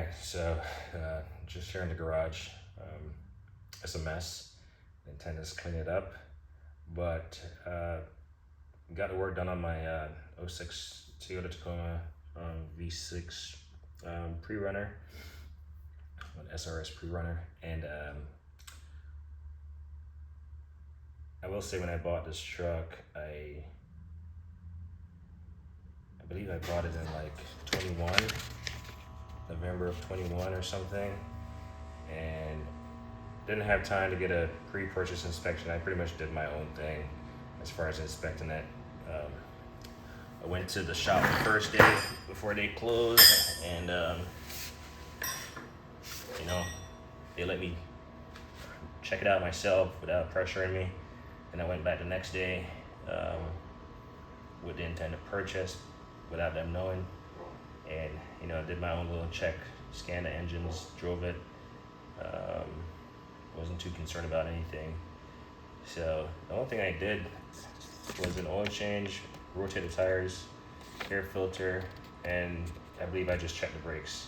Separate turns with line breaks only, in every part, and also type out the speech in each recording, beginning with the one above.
Alright, so just here in the garage. It's a mess. I intend to just clean it up, but got the work done on my '06 Toyota Tacoma V6 pre-runner, an SRS pre-runner, and I will say when I bought this truck, I believe I bought it in like 21, November of 21 or something, and didn't have time to get a pre-purchase inspection. I pretty much did my own thing as far as inspecting it. I went to the shop the first day before they closed, and you know, they let me check it out myself without pressuring me. And I went back the next day with the intent to purchase without them knowing, and you know, I did my own little check, scanned the engines, drove it. Wasn't too concerned about anything. So the only thing I did was an oil change, rotated tires, air filter, and I believe I just checked the brakes.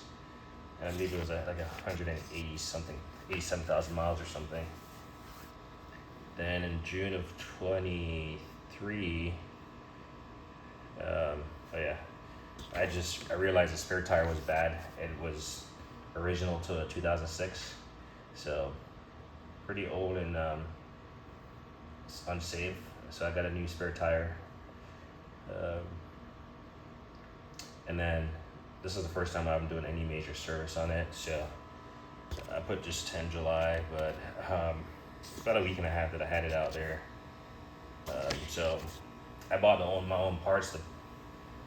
And I believe it was like 180 something, 87,000 miles or something. Then in June of 23, I realized the spare tire was bad. It was original to a 2006, so pretty old and unsafe. So I got a new spare tire, and then this is the first time I'm doing any major service on it. So I put just 10 July, but about a week and a half that I had it out there. So I bought my own parts.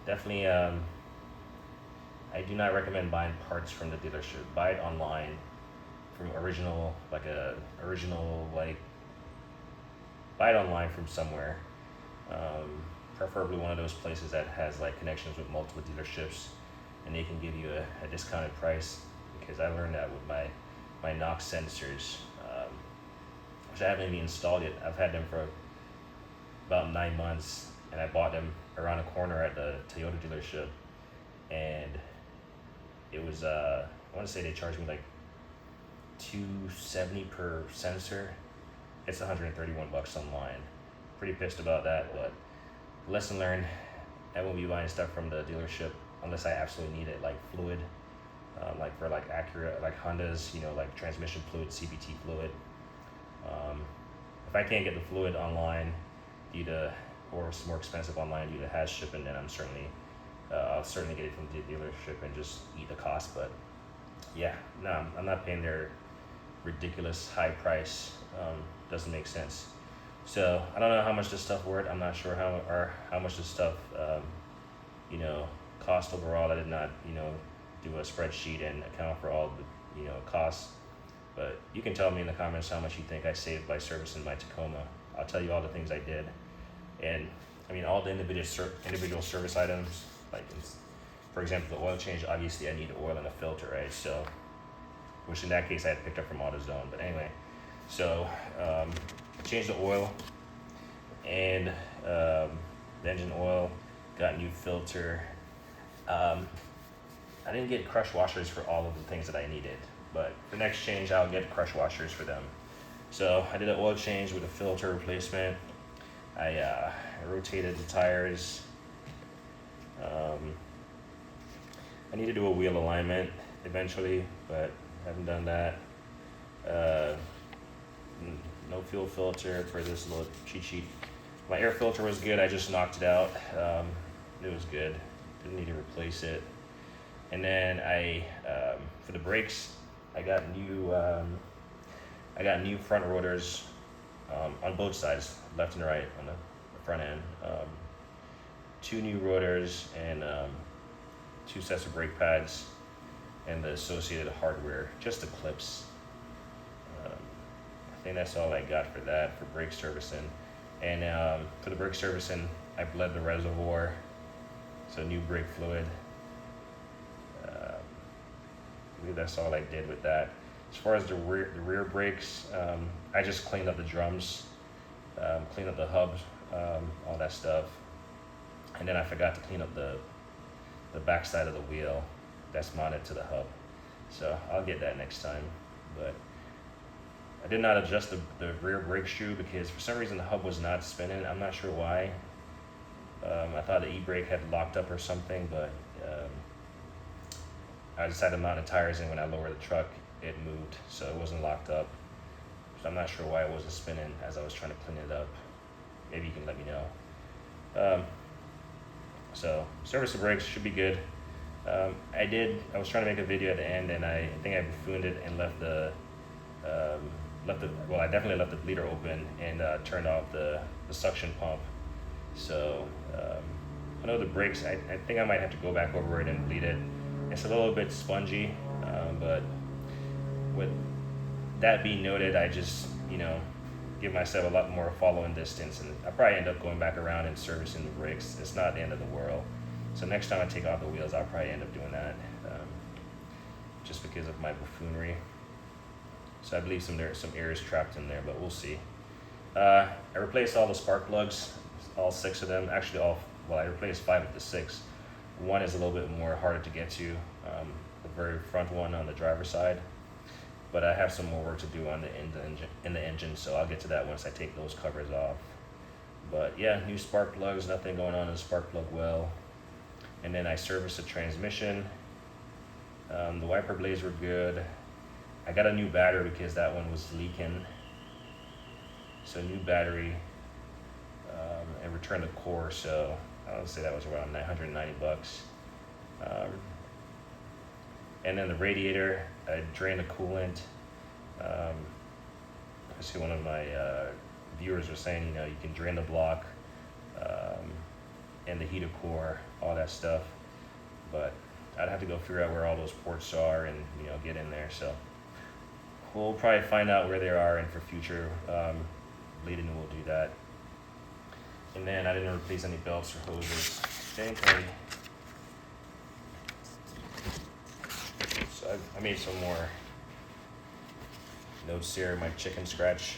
Definitely, I do not recommend buying parts from the dealership. Buy it online from buy it online from somewhere. Preferably one of those places that has like connections with multiple dealerships, and they can give you a discounted price. Because I learned that with my NOx sensors, which I haven't even installed yet. I've had them for about 9 months, and I bought them around the corner at the Toyota dealership, and it was I want to say they charged me like $270 per sensor. It's $131 online. Pretty pissed about that, but lesson learned. I won't be buying stuff from the dealership unless I absolutely need it, like fluid, like for like Acura, like Hondas, you know, like transmission fluid, CVT fluid. If I can't get the fluid online or it's more expensive online due to has shipping, then I'll certainly get it from the dealership and just eat the cost. But yeah, no, I'm not paying their ridiculous high price. Doesn't make sense. So I don't know how much this stuff worth. I'm not sure how much this stuff cost overall. I did not do a spreadsheet and account for all the costs. But you can tell me in the comments how much you think I saved by servicing my Tacoma. I'll tell you all the things I did, and I mean all the individual service items. Like for example, the oil change. Obviously, I need the oil and a filter, right? So, which in that case I had picked up from AutoZone. But anyway, so changed the oil and the engine oil. Got new filter. I didn't get crush washers for all of the things that I needed, but for next change I'll get crush washers for them. So I did an oil change with a filter replacement. I rotated the tires. I need to do a wheel alignment eventually, but haven't done that. No fuel filter for this little cheat sheet. My air filter was good. I just knocked it out. It was good. Didn't need to replace it. And then for the brakes, I got new front rotors on both sides, left and right on the front end. 2 new rotors and 2 sets of brake pads and the associated hardware, just the clips. I think that's all I got for that, for brake servicing. And for the brake servicing, I bled the reservoir, so new brake fluid. I believe that's all I did with that. As far as the rear brakes, I just cleaned up the drums, cleaned up the hubs, all that stuff. And then I forgot to clean up the back side of the wheel that's mounted to the hub. So I'll get that next time. But I did not adjust the rear brake shoe because for some reason the hub was not spinning. I'm not sure why. I thought the e-brake had locked up or something, but I decided to mount the tires, and when I lowered the truck, it moved, so it wasn't locked up. So I'm not sure why it wasn't spinning as I was trying to clean it up. Maybe you can let me know. So service the brakes should be good. I was trying to make a video at the end, and I think I buffooned it and I definitely left the bleeder open and turned off the suction pump. So I know the brakes, I think I might have to go back over it and bleed it. It's a little bit spongy, but with that being noted, I just, give myself a lot more following distance, and I'll probably end up going back around and servicing the brakes. It's not the end of the world. So next time I take off the wheels, I'll probably end up doing that, just because of my buffoonery. So I believe there's some air is trapped in there, but we'll see. I replaced all the spark plugs, all 6 of them. Actually, I replaced 5 of the 6. One is a little bit more harder to get to, the very front one on the driver's side. But I have some more work to do on in the engine, so I'll get to that once I take those covers off. But yeah, new spark plugs, nothing going on in the spark plug well. And then I serviced the transmission. The wiper blades were good. I got a new battery because that one was leaking. So new battery, and returned the core. So I would say that was around $990. And then the radiator, I drained the coolant. I see one of my viewers was saying, you can drain the block and the heater core, all that stuff. But I'd have to go figure out where all those ports are and get in there. So we'll probably find out where they are, and for future bleeding we'll do that. And then I didn't replace any belts or hoses. Okay. So I made some more notes here. My chicken scratch.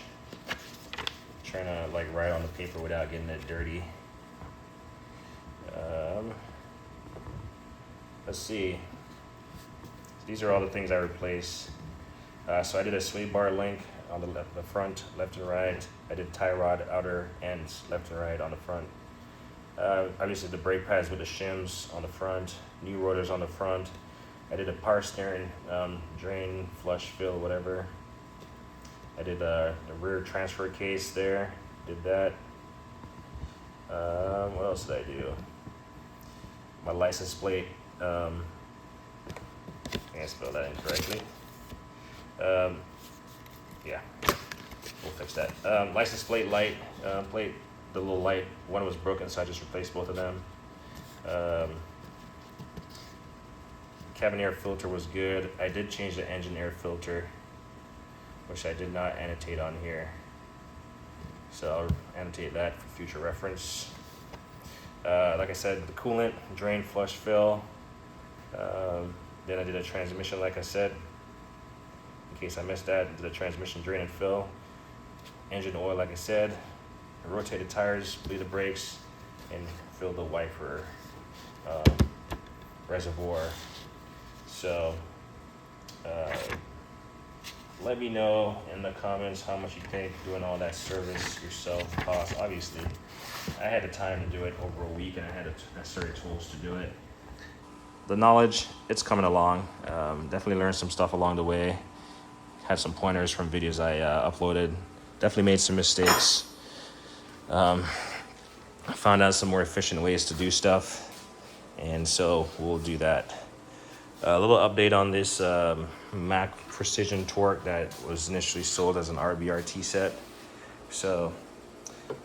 Trying to write on the paper without getting it dirty. Let's see. These are all the things I replaced. So I did a sway bar link on the front, left and right. I did tie rod outer ends, left and right on the front. Obviously the brake pads with the shims on the front, new rotors on the front. I did a power steering, drain, flush, fill, whatever. I did the rear transfer case there, did that. What else did I do? My license plate, I spelled that incorrectly. Yeah, we'll fix that. License plate light, the little light, one was broken, so I just replaced both of them. Cabin air filter was good. I did change the engine air filter, which I did not annotate on here. So I'll annotate that for future reference. Like I said, the coolant, drain, flush, fill. Then I did a transmission, like I said. In case I missed that, did a transmission, drain, and fill. Engine oil, like I said. Rotated tires, bleed the brakes, and fill the wiper reservoir. So let me know in the comments how much you think doing all that service yourself costs. Obviously, I had the time to do it over a week, and I had the necessary tools to do it. The knowledge, it's coming along. Definitely learned some stuff along the way. Had some pointers from videos I uploaded. Definitely made some mistakes. I found out some more efficient ways to do stuff, and so we'll do that. A little update on this Mac Precision Torque that was initially sold as an RBRT set. So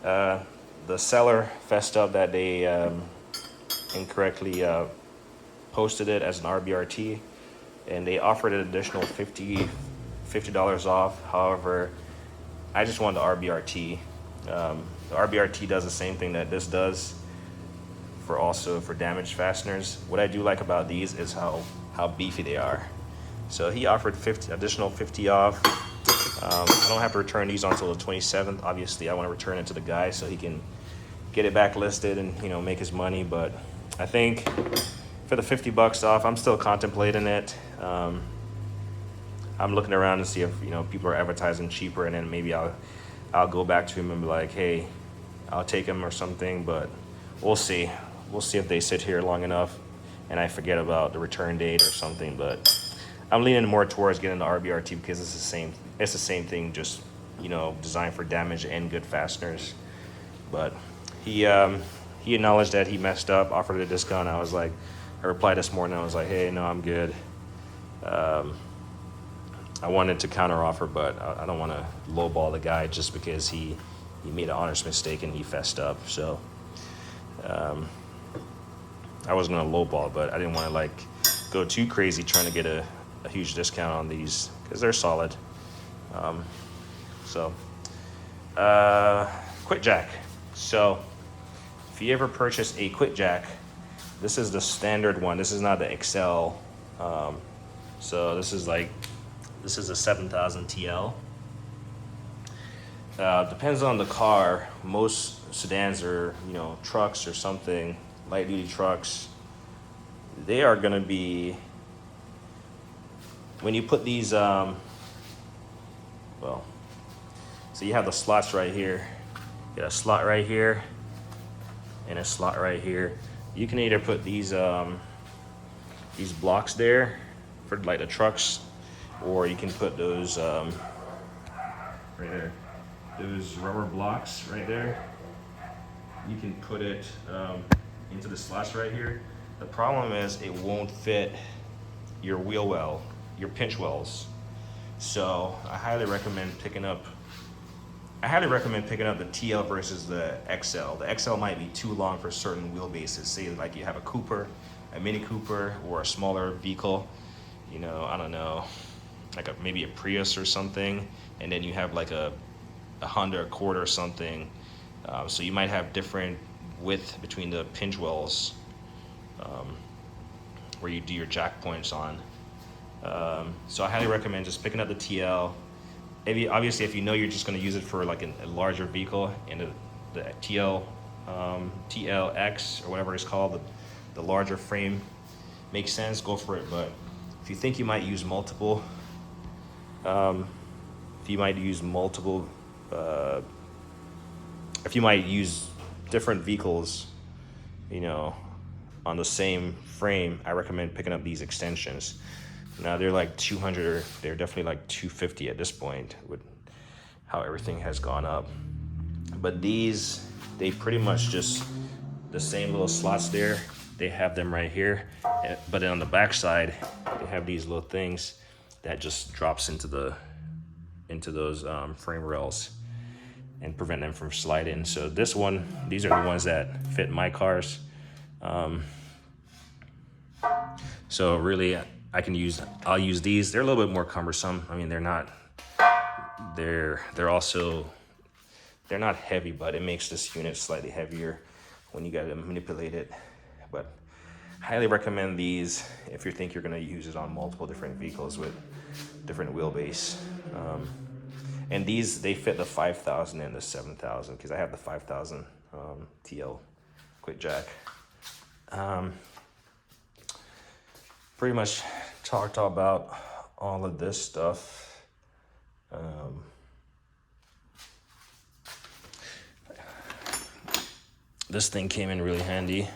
the seller fessed up that they incorrectly posted it as an RBRT, and they offered an additional $50 off. However, I just wanted the RBRT. The RBRT does the same thing that this does for damaged fasteners. What I do like about these is how beefy they are. So he offered additional 50 off. I don't have to return these until the 27th. Obviously, I want to return it to the guy so he can get it back listed and make his money. But I think for the $50 off, I'm still contemplating it. I'm looking around to see if, you know, people are advertising cheaper, and then maybe I'll go back to him and be like, hey, I'll take him or something. But we'll see. We'll see if they sit here long enough and I forget about the return date or something. But I'm leaning more towards getting the RBRT because it's the same thing, just, you know, designed for damage and good fasteners. But he acknowledged that he messed up, offered a discount. I replied this morning. I was like, hey, no, I'm good. I wanted to counter offer, but I don't want to lowball the guy just because he made an honest mistake and he fessed up. So I wasn't gonna lowball, but I didn't want to like go too crazy trying to get a huge discount on these because they're solid. Quick jack. So if you ever purchase a quick jack, this is the standard one. This is not the XL. So this is a 7000 TL. Depends on the car. Most sedans are, you know, trucks or something, light duty trucks. They are gonna be, when you put these, so you have the slots right here. You got a slot right here and a slot right here. You can either put these blocks there for like the trucks, or you can put those right there, those rubber blocks right there. You can put it into the slots right here. The problem is it won't fit your wheel well, your pinch wells. So I highly recommend picking up the TL versus the XL. The XL might be too long for certain wheelbases. Say like you have a Cooper, a Mini Cooper, or a smaller vehicle, you know, I don't know, like maybe a Prius or something, and then you have like a Honda Accord or something. So you might have different width between the pinch wells where you do your jack points on. So I highly recommend just picking up the TL. Obviously, if you know you're just going to use it for like a larger vehicle, and the TLX or whatever it's called, the larger frame makes sense, go for it. But if you think you might use multiple, if you might use different vehicles, you know, on the same frame, I recommend picking up these extensions. Now they're like 200, or they're definitely like 250 at this point with how everything has gone up. But these, they pretty much just the same little slots there. They have them right here, but then on the back side, they have these little things that just drops into those frame rails and prevent them from sliding. So these are the ones that fit my cars. So really, I'll use these. They're a little bit more cumbersome. I mean, they're not heavy, but it makes this unit slightly heavier when you gotta manipulate it. But highly recommend these if you think you're gonna use it on multiple different vehicles with different wheelbase. And these, they fit the 5000 and the 7000 because I have the 5000 TL quick jack. Pretty much talked about all of this stuff. This thing came in really handy.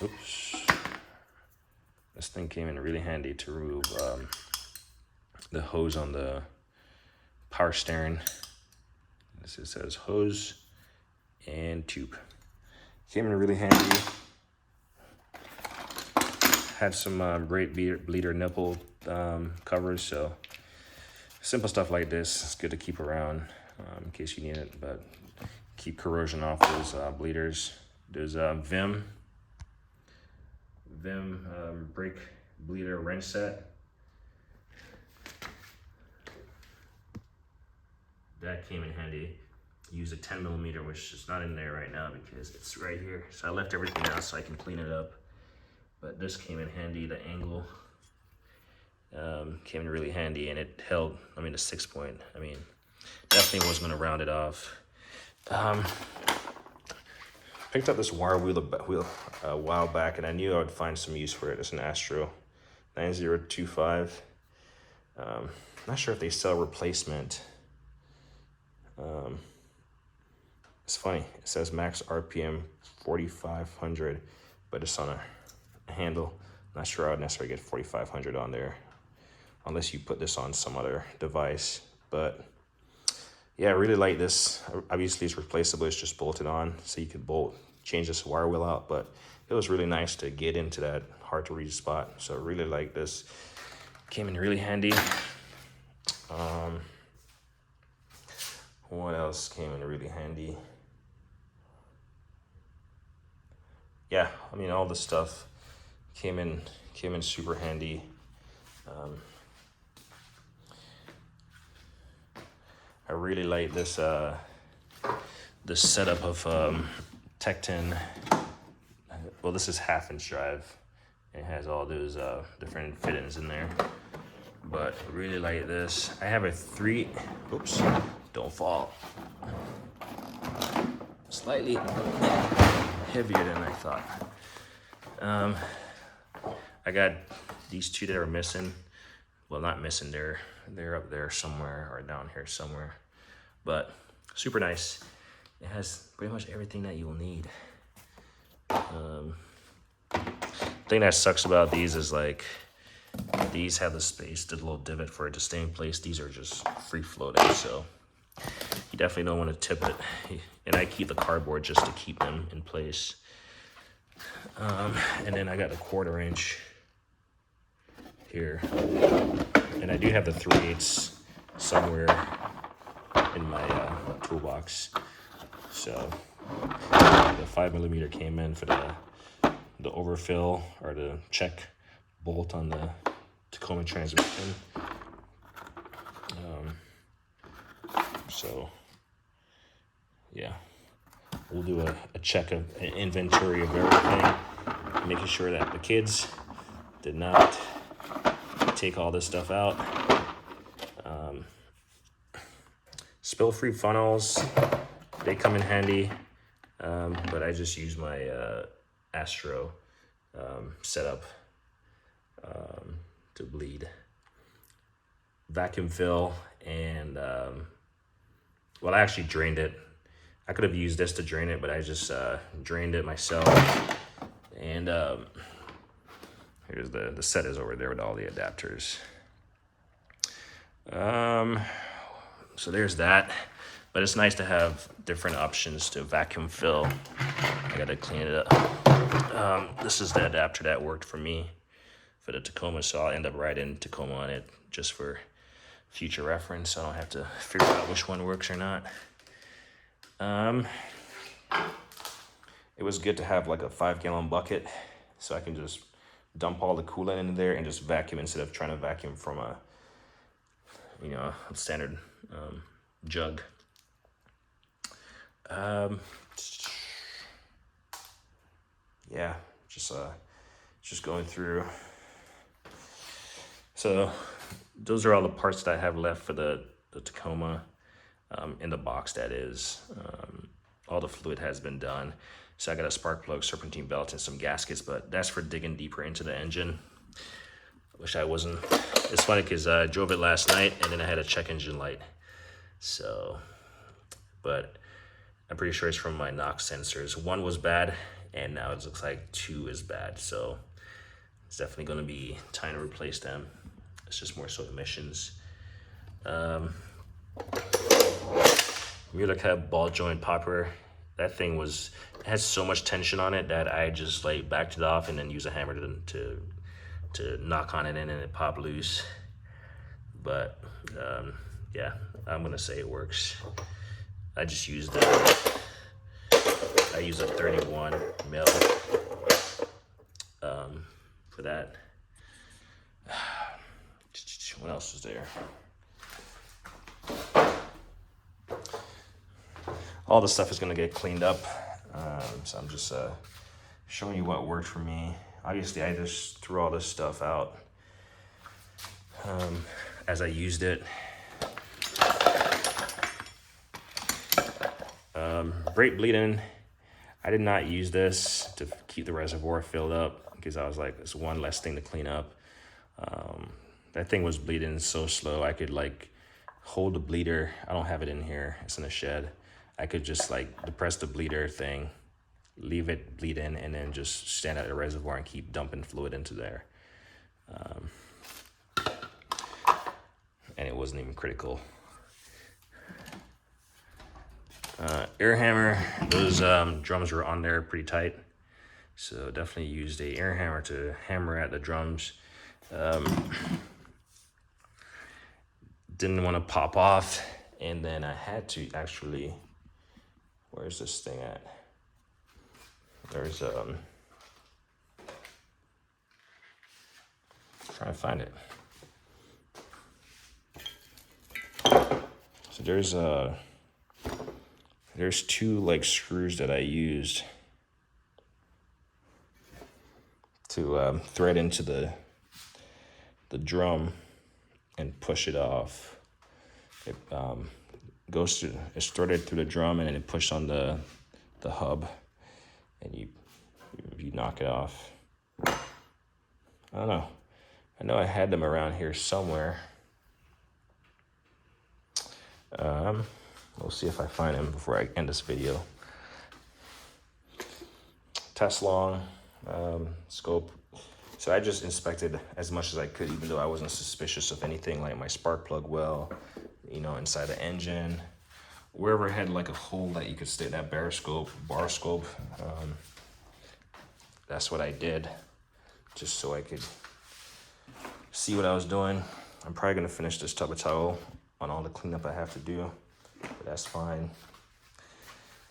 Oops. This thing came in really handy to remove the hose on the power steering. It says hose and tube. Came in really handy. Had some brake bleeder nipple covers, so simple stuff like this, it's good to keep around in case you need it, but keep corrosion off those bleeders. There's Vim brake bleeder wrench set. That came in handy. Use a 10 millimeter, which is not in there right now because it's right here. So I left everything out so I can clean it up. But this came in handy. The angle came in really handy, and it held. I mean, the 6-point. I mean, definitely was gonna round it off. Picked up this wire wheel a while back, and I knew I would find some use for it. It's an Astro 9025. Not sure if they sell replacement. It's funny. It says max RPM 4,500, but it's on a handle. Not sure I would necessarily get 4,500 on there, unless you put this on some other device. But yeah, I really like this. Obviously, it's replaceable. It's just bolted on, so you could change this wire wheel out. But it was really nice to get into that hard to reach spot. So I really like this. Came in really handy. What else came in really handy? Yeah, I mean, all the stuff came in super handy. I really like this this setup of Tecton. Well, this is 1/2-inch drive. It has all those different fittings in there. But I really like this. I have a oops, don't fall. Slightly heavier than I thought. I got these two that are missing. Well, not missing, they're up there somewhere or down here somewhere. But super nice. It has pretty much everything that you'll need. Thing that sucks about these is like, these have the space, the little divot for it to stay in place. These are just free floating, so you definitely don't want to tip it. And I keep the cardboard just to keep them in place. And then I got a 1/4 inch here, and I do have the 3/8 somewhere in my toolbox. So the 5mm came in for the overfill or the check bolt on the Tacoma transmission. So yeah, we'll do a check of an inventory of everything, making sure that the kids did not take all this stuff out. Spill-free funnels, they come in handy, but I just use my Astro setup to bleed. Vacuum fill, and well, I actually drained it. I could have used this to drain it, but I just drained it myself. And here's the set is over there with all the adapters. So there's that. But it's nice to have different options to vacuum fill. I gotta clean it up. This is the adapter that worked for me for the Tacoma, so I'll end up writing Tacoma on it just for future reference, so I don't have to figure out which one works or not. It was good to have like a 5-gallon bucket, so I can just dump all the coolant in there and just vacuum instead of trying to vacuum from a standard jug. Yeah, just going through. So those are all the parts that I have left for the Tacoma, in the box, that is. All the fluid has been done. So I got a spark plug, serpentine belt, and some gaskets, but that's for digging deeper into the engine. Wish I wasn't. It's funny because I drove it last night and then I had a check engine light. So, but I'm pretty sure it's from my NOx sensors. 1 was bad, and now it looks like 2 is bad. So it's definitely going to be time to replace them. It's just more so emissions. Mueller Cab ball joint popper. That thing has so much tension on it that I just like backed it off and then use a hammer to knock on it in, and it popped loose. But yeah, I'm gonna say it works. I just used I use a 31 mil for that. What else is there? All the stuff is gonna get cleaned up, so I'm just showing you what worked for me. Obviously, I just threw all this stuff out as I used it. Brake bleeding, I did not use this to keep the reservoir filled up because I was like, it's one less thing to clean up. that thing was bleeding so slow. I could like hold the bleeder. I don't have it in here. It's in the shed. I could just like depress the bleeder thing, leave it bleed in, and then just stand at the reservoir and keep dumping fluid into there. And it wasn't even critical. Air hammer, those drums were on there pretty tight. So definitely used a air hammer to hammer at the drums. Didn't want to pop off, and then I had to actually, where's this thing at? There's trying to find it. So there's two like screws that I used to thread into the drum and push it off. It goes through, it's threaded through the drum, and then it pushed on the hub, and you knock it off. I don't know. I know I had them around here somewhere. We'll see if I find them before I end this video. Test long scope. So I just inspected as much as I could, even though I wasn't suspicious of anything, like my spark plug well, you know, inside the engine, wherever it had like a hole that you could stick that bar scope. That's what I did, just so I could see what I was doing. I'm probably gonna finish this tub of towel on all the cleanup I have to do, but that's fine.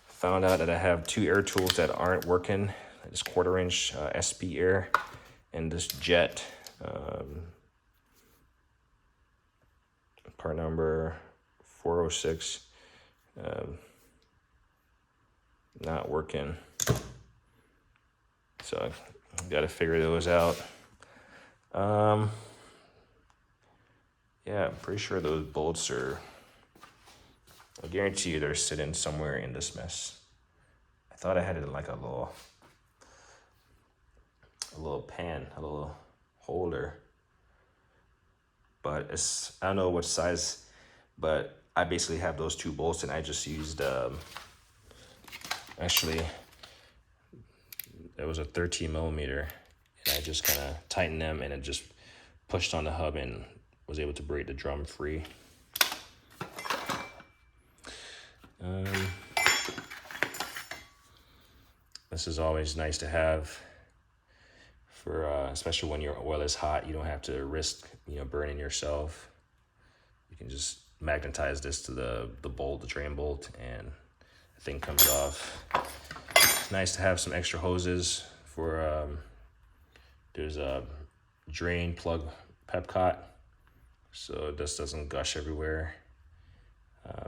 Found out that I have two air tools that aren't working. This 1/4 inch SP air and this jet, part number 406, not working. So I gotta figure those out. Yeah, I'm pretty sure those bolts are, I guarantee you they're sitting somewhere in this mess. I thought I had it in like a little pan, a little holder, but it's, I don't know what size, but I basically have those two bolts, and I just used, actually, it was a 13 millimeter, and I just kind of tightened them, and it just pushed on the hub and was able to break the drum free. This is always nice to have for, especially when your oil is hot. You don't have to risk, you know, burning yourself. You can just magnetize this to the bolt, the drain bolt, and the thing comes off. It's nice to have some extra hoses for, there's a drain plug Pepcot, so this doesn't gush everywhere.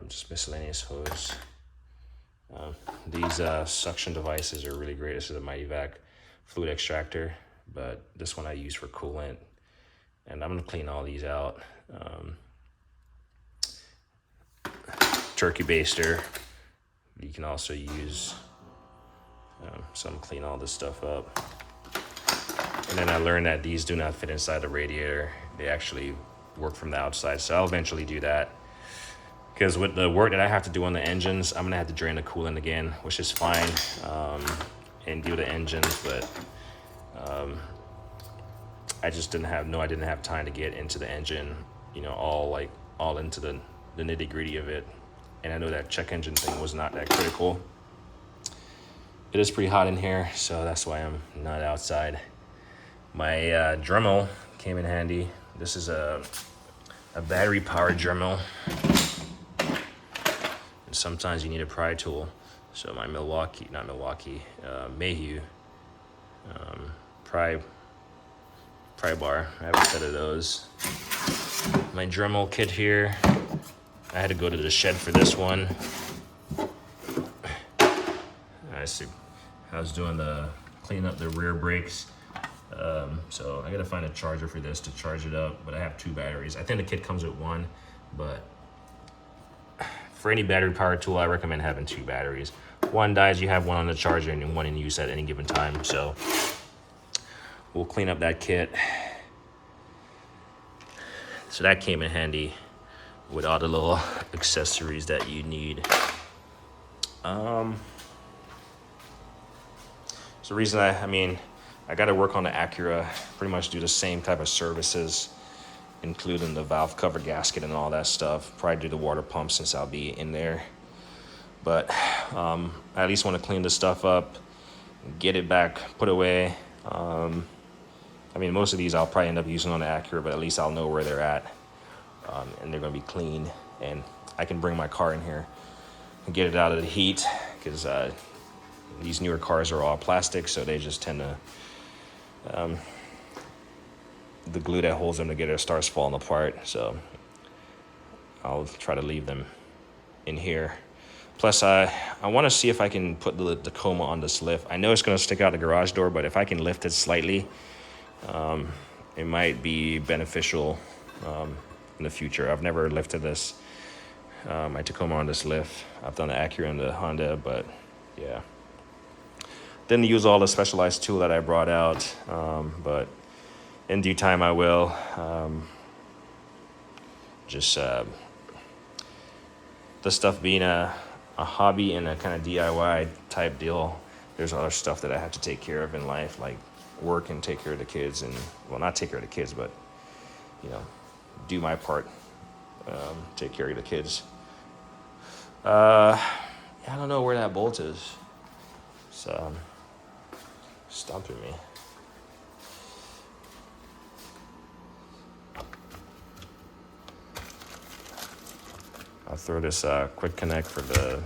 Just miscellaneous hose. These suction devices are really great. This is a Mighty-Vac fluid extractor, but this one I use for coolant, and I'm gonna clean all these out. Turkey baster, you can also use, so I'm gonna clean all this stuff up. And then I learned that these do not fit inside the radiator. They actually work from the outside, so I'll eventually do that. Because with the work that I have to do on the engines, I'm gonna have to drain the coolant again, which is fine, and do the engines, but I just didn't have time to get into the engine, you know, all into the nitty gritty of it. And I know that check engine thing was not that critical. It is pretty hot in here, so that's why I'm not outside. My Dremel came in handy. This is a battery powered Dremel. And sometimes you need a pry tool. So my Mayhew pry bar. I have a set of those. My Dremel kit here. I had to go to the shed for this one. I see. I was doing cleaning up the rear brakes. So I gotta find a charger for this to charge it up, but I have 2 batteries. I think the kit comes with 1, but for any battery powered tool, I recommend having 2 batteries. One dies, you have one on the charger and one in use at any given time. So we'll clean up that kit. So that came in handy with all the little accessories that you need. So the reason I got to work on the Acura, pretty much do the same type of services, including the valve cover gasket and all that stuff. Probably do the water pump since I'll be in there. But I at least want to clean this stuff up, get it back, put away. Most of these I'll probably end up using on the Acura, but at least I'll know where they're at. And they're going to be clean. And I can bring my car in here and get it out of the heat, because these newer cars are all plastic, so they just tend to, the glue that holds them together starts falling apart. So I'll try to leave them in here. Plus, I want to see if I can put the Tacoma on this lift. I know it's going to stick out the garage door, but if I can lift it slightly, it might be beneficial in the future. I've never lifted this, my Tacoma on this lift. I've done the Acura and the Honda, but yeah. Didn't use all the specialized tool that I brought out, but in due time I will. The stuff being a hobby and a kind of DIY type deal, there's other stuff that I have to take care of in life, like work and take care of the kids, and well, not take care of the kids, but do my part, take care of the kids. I don't know where that bolt is. It's stumping me. I'll throw this quick connect for the